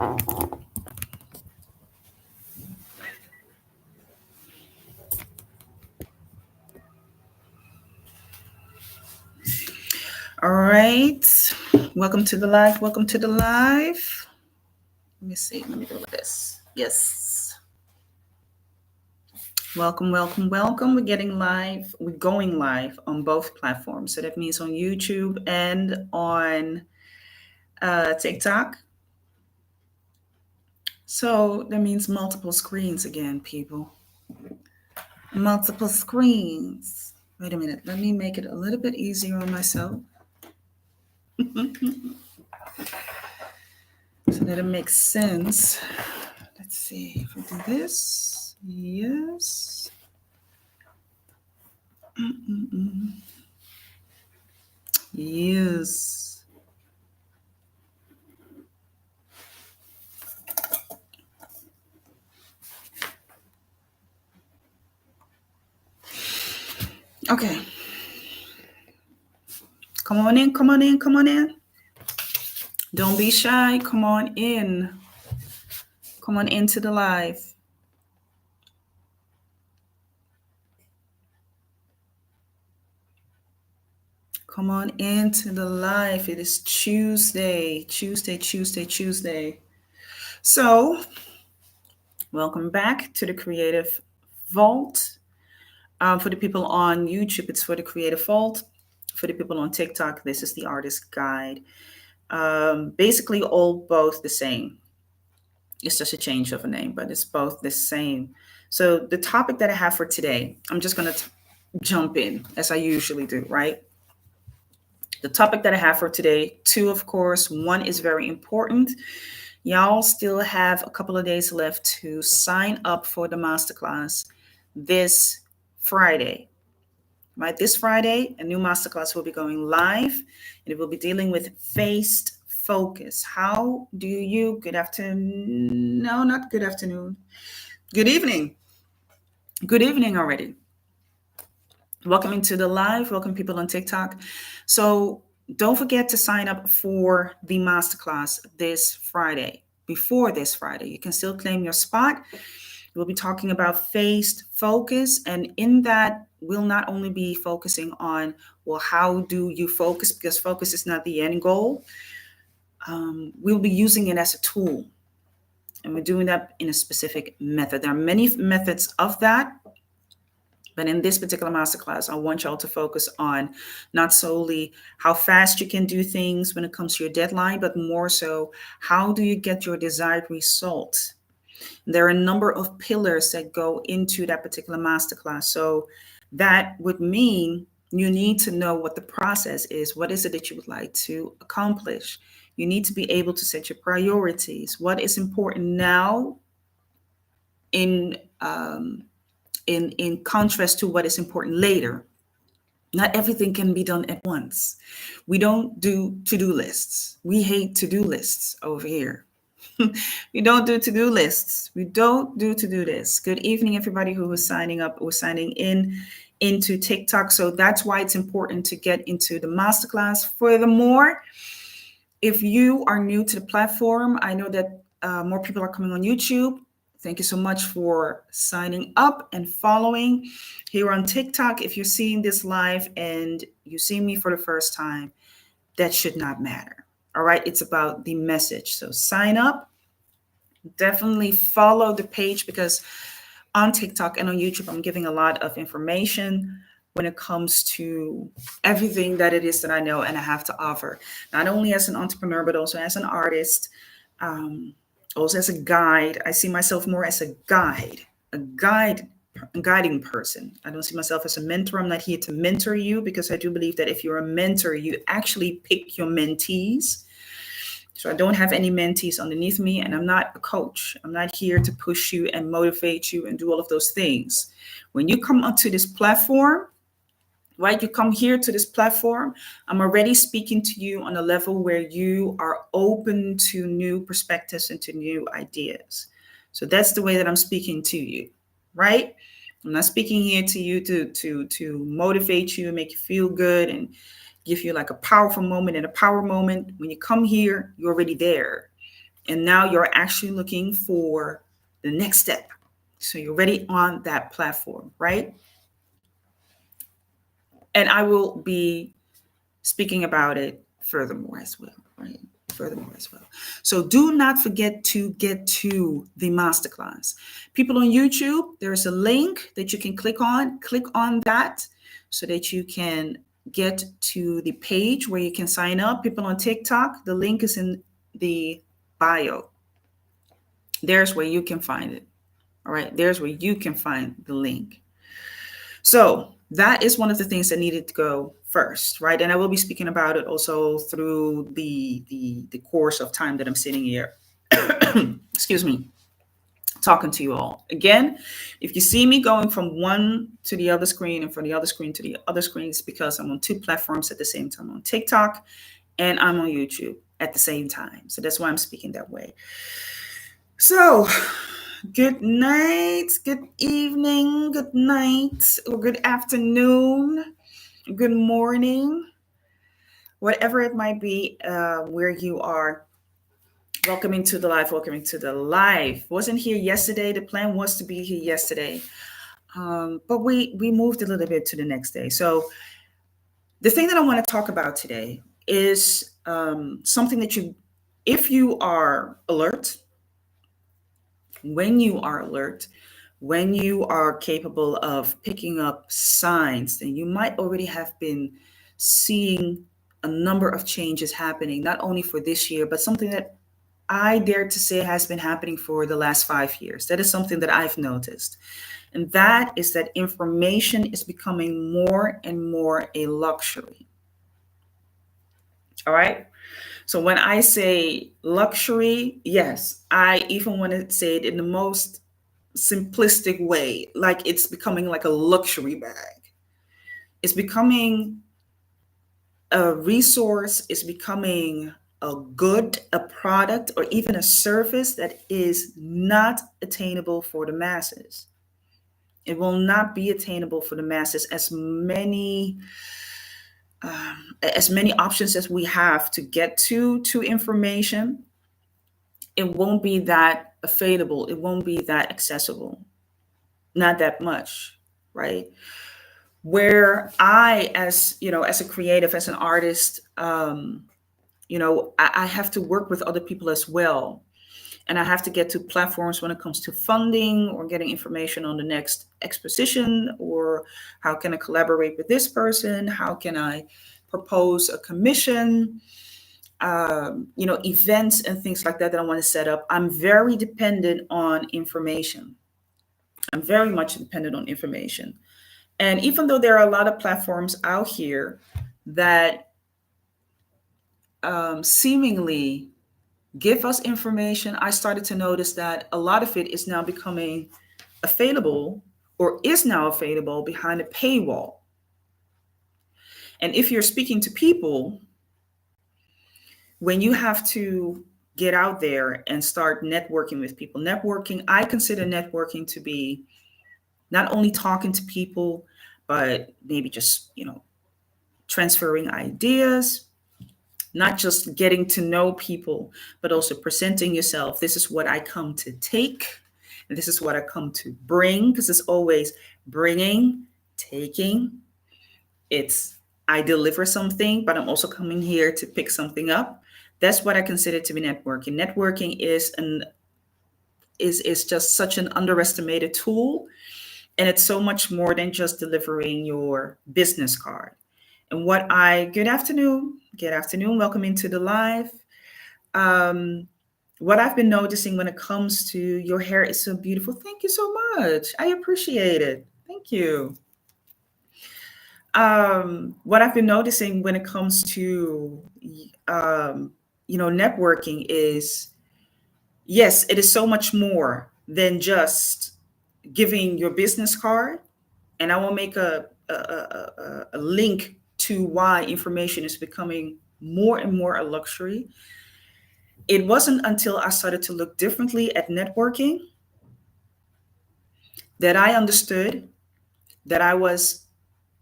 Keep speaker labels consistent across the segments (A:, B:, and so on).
A: All right. Welcome to the live. Welcome to the live. Let me see. Let me do this. Yes. Welcome, welcome, welcome. We're getting live. We're going live on both platforms. So that means on YouTube and on TikTok. So that means multiple screens again, people. Multiple screens. Wait a minute. Let me make it a little bit easier on myself. So that it makes sense. Let's see if we do this. Yes. Yes. Okay. Come on in, come on in, come on in. Don't be shy. Come on in. Come on into the live. Come on into the live. It is Tuesday. So, welcome back to the Creative Vault. For the people on YouTube, it's for the Creative Vault. For the people on TikTok, this is the Artist Guide. Basically, all both the same. It's just a change of a name, but it's both the same. So, the topic that I have for today, I'm just going to jump in as I usually do, right? The topic that I have for today, two, of course, one is very important. Y'all still have a couple of days left to sign up for the masterclass this Friday. Right, this Friday, a new masterclass will be going live, and it will be dealing with phased focus. How do you, good afternoon, no, not good afternoon, good evening. Good evening already. Welcome into the live. Welcome people on TikTok. So don't forget to sign up for the masterclass this Friday. Before this Friday, you can still claim your spot. We'll be talking about phased focus. And in that, we'll not only be focusing on, well, how do you focus? Because focus is not the end goal. We'll be using it as a tool. And we're doing that in a specific method. There are many methods of that. But in this particular masterclass, I want y'all to focus on not solely how fast you can do things when it comes to your deadline, but more so, how do you get your desired result? There are a number of pillars that go into that particular masterclass. So that would mean you need to know what the process is. What is it that you would like to accomplish? You need to be able to set your priorities. What is important now in contrast to what is important later. Not everything can be done at once. We don't do to-do lists. We hate to-do lists over here. We don't do to-do lists. We don't do to-do lists. Good evening, everybody who was signing up or signing in into TikTok. So that's why it's important to get into the masterclass. Furthermore, if you are new to the platform, I know that more people are coming on YouTube. Thank you so much for signing up and following here on TikTok. If you're seeing this live and you see me for the first time, that should not matter. All right. It's about the message. So sign up. Definitely follow the page because on TikTok and on YouTube, I'm giving a lot of information when it comes to everything that it is that I know and I have to offer, not only as an entrepreneur, but also as an artist. Also as a guide. I see myself more as a guiding person. I don't see myself as a mentor. I'm not here to mentor you because I do believe that if you're a mentor, you actually pick your mentees. So I don't have any mentees underneath me, and I'm not a coach. I'm not here to push you and motivate you and do all of those things. When you come onto this platform, right? You come here to this platform. I'm already speaking to you on a level where you are open to new perspectives and to new ideas. So that's the way that I'm speaking to you, right? I'm not speaking here to you to motivate you and make you feel good and give you like a powerful moment and a power moment. When you come here, you're already there. And now you're actually looking for the next step. So you're ready on that platform, right? And I will be speaking about it furthermore as well, right? Furthermore as well. So do not forget to get to the masterclass. People on YouTube, there's a link that you can click on. Click on that so that you can get to the page where you can sign up. People on TikTok, the link is in the bio. There's where you can find it. All right, there's where you can find the link. So that is one of the things that needed to go first, right? And I will be speaking about it also through the course of time that I'm sitting here. Excuse me, talking to you all. Again, if you see me going from one to the other screen and from the other screen to the other screen, it's because I'm on two platforms at the same time, on TikTok and I'm on YouTube at the same time. So that's why I'm speaking that way. So good night, good evening, good night, or good afternoon, good morning, whatever it might be, where you are. Welcoming to the live, welcoming to the live. Wasn't here yesterday. The plan was to be here yesterday, but we moved a little bit to the next day. So the thing that I want to talk about today is something that if you are alert, when you are alert, when you are capable of picking up signs, then you might already have been seeing a number of changes happening, not only for this year, but something that I dare to say has been happening for the last 5 years. That is something that I've noticed. And that is that information is becoming more and more a luxury. All right. So when I say luxury, yes, I even want to say it in the most simplistic way, like it's becoming like a luxury bag. It's becoming a resource, it's becoming a good, a product, or even a service that is not attainable for the masses. It will not be attainable for the masses as many options as we have to get to information. It won't be that available. It won't be that accessible. Not that much, right? Where I, as you know, as a creative, as an artist, I have to work with other people as well. And I have to get to platforms when it comes to funding or getting information on the next exposition, or how can I collaborate with this person? How can I propose a commission? Events and things like that I want to set up. I'm very dependent on information. I'm very much dependent on information. And even though there are a lot of platforms out here that seemingly give us information, I started to notice that a lot of it is now becoming available, or is now available behind a paywall. And if you're speaking to people, when you have to get out there and start networking with people, networking, I consider networking to be not only talking to people, but maybe just, transferring ideas, not just getting to know people, but also presenting yourself. This is what I come to take, and this is what I come to bring, because it's always bringing, taking. It's I deliver something, but I'm also coming here to pick something up. That's what I consider to be networking. Networking is just such an underestimated tool, and it's so much more than just delivering your business card. And good afternoon, welcome into the live. Um, what I've been noticing when it comes to your hair is so beautiful. Thank you so much. I appreciate it. Thank you. What I've been noticing when it comes to, networking is, yes, it is so much more than just giving your business card. And I will make a link to why information is becoming more and more a luxury. It wasn't until I started to look differently at networking that I understood that I was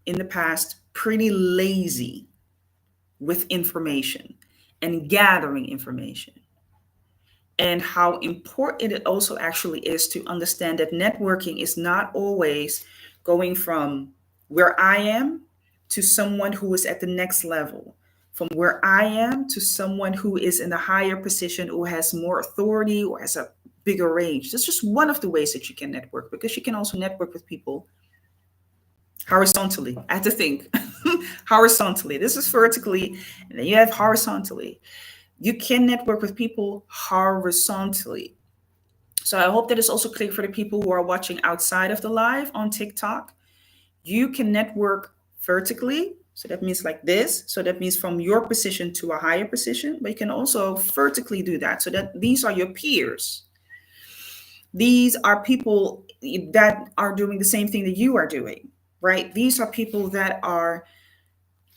A: in the past pretty lazy with information and gathering information. and how important it also actually is to understand that networking is not always going from where I am to someone who is at the next level, from where I am to someone who is in a higher position or has more authority or has a bigger range. That's just one of the ways that you can network, because you can also network with people horizontally. I had to think horizontally. This is vertically, and then you have horizontally. You can network with people horizontally. So I hope that is also clear for the people who are watching outside of the live on TikTok. You can network vertically. So that means like this. So that means from your position to a higher position. But you can also vertically do that. So that these are your peers. These are people that are doing the same thing that you are doing, right? These are people that are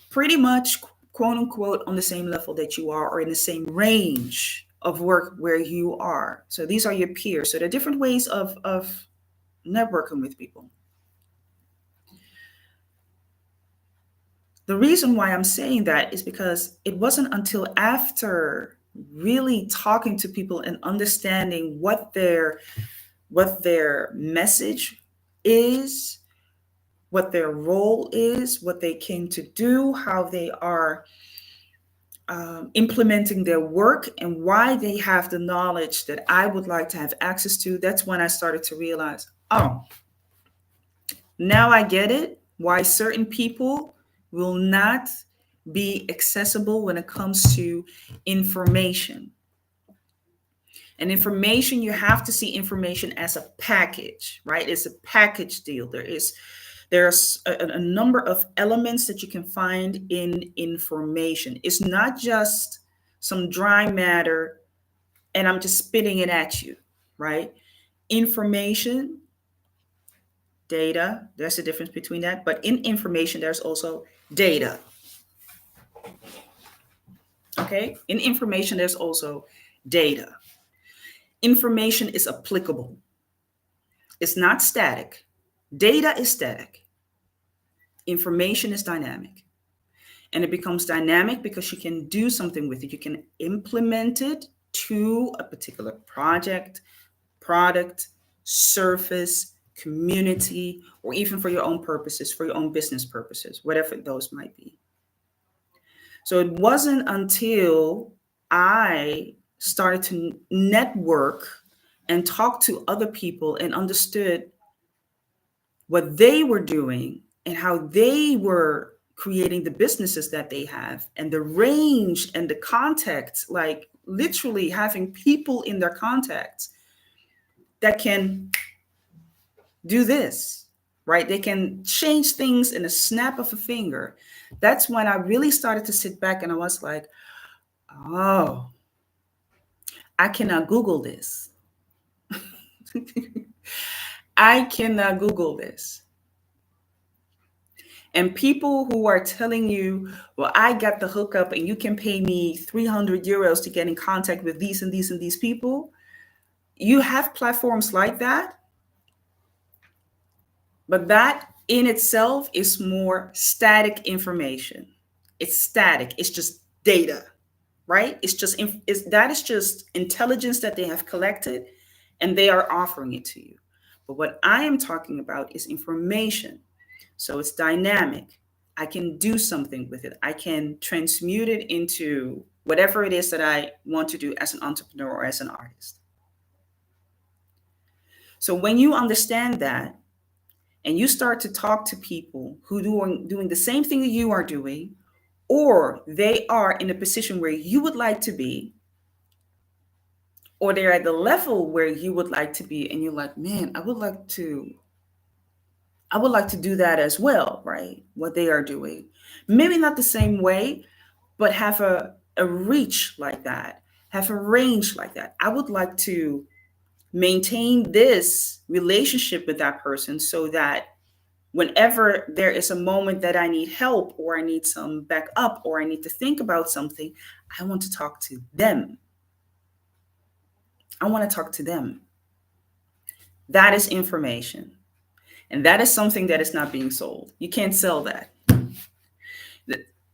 A: pretty much, quote unquote, on the same level that you are, or in the same range of work where you are. So these are your peers. So there are different ways of networking with people. The reason why I'm saying that is because it wasn't until after really talking to people and understanding what their message is, what their role is, what they came to do, how they are implementing their work, and why they have the knowledge that I would like to have access to. That's when I started to realize, oh, now I get it, why certain people will not be accessible when it comes to information. And information, you have to see information as a package, right? It's a package deal. There's a number of elements that you can find in information. It's not just some dry matter and I'm just spitting it at you, right? Information, data, there's a difference between that. But in information, there's also data. Okay? In information, there's also data. Information is applicable, it's not static. Data is static, information is dynamic. And it becomes dynamic because you can do something with it. You can implement it to a particular project, product, service, community, or even for your own purposes, for your own business purposes, whatever those might be. So it wasn't until I started to network and talk to other people and understood what they were doing and how they were creating the businesses that they have, and the range and the context, like literally having people in their contacts that can do this, right? They can change things in a snap of a finger. That's when I really started to sit back and I was like, oh, I cannot Google this. I cannot Google this. And people who are telling you, well, I got the hookup and you can pay me 300 euros to get in contact with these and these and these people. You have platforms like that. But that in itself is more static information. It's static. It's just data, right? That is just intelligence that they have collected and they are offering it to you. But what I am talking about is information. So it's dynamic. I can do something with it. I can transmute it into whatever it is that I want to do as an entrepreneur or as an artist. So when you understand that and you start to talk to people who doing the same thing that you are doing, or they are in a position where you would like to be, or they're at the level where you would like to be, and you're like, man, I would like to do that as well, right? What they are doing. Maybe not the same way, but have a reach like that, have a range like that. I would like to maintain this relationship with that person so that whenever there is a moment that I need help or I need some backup or I need to think about something, I want to talk to them. I want to talk to them. That is information. And that is something that is not being sold. You can't sell that.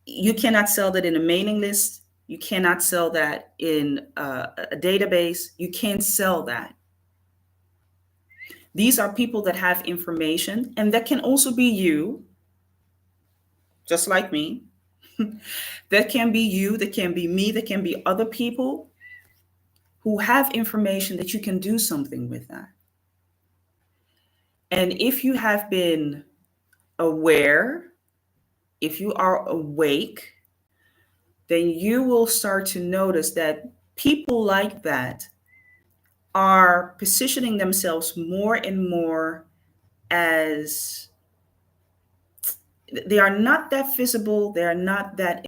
A: You cannot sell that in a mailing list. You cannot sell that in a database. You can't sell that. These are people that have information, and that can also be you, just like me. That can be you, that can be me, that can be other people who have information that you can do something with that. And if you have been aware, if you are awake, then you will start to notice that people like that are positioning themselves more and more as they are not that visible, they are not that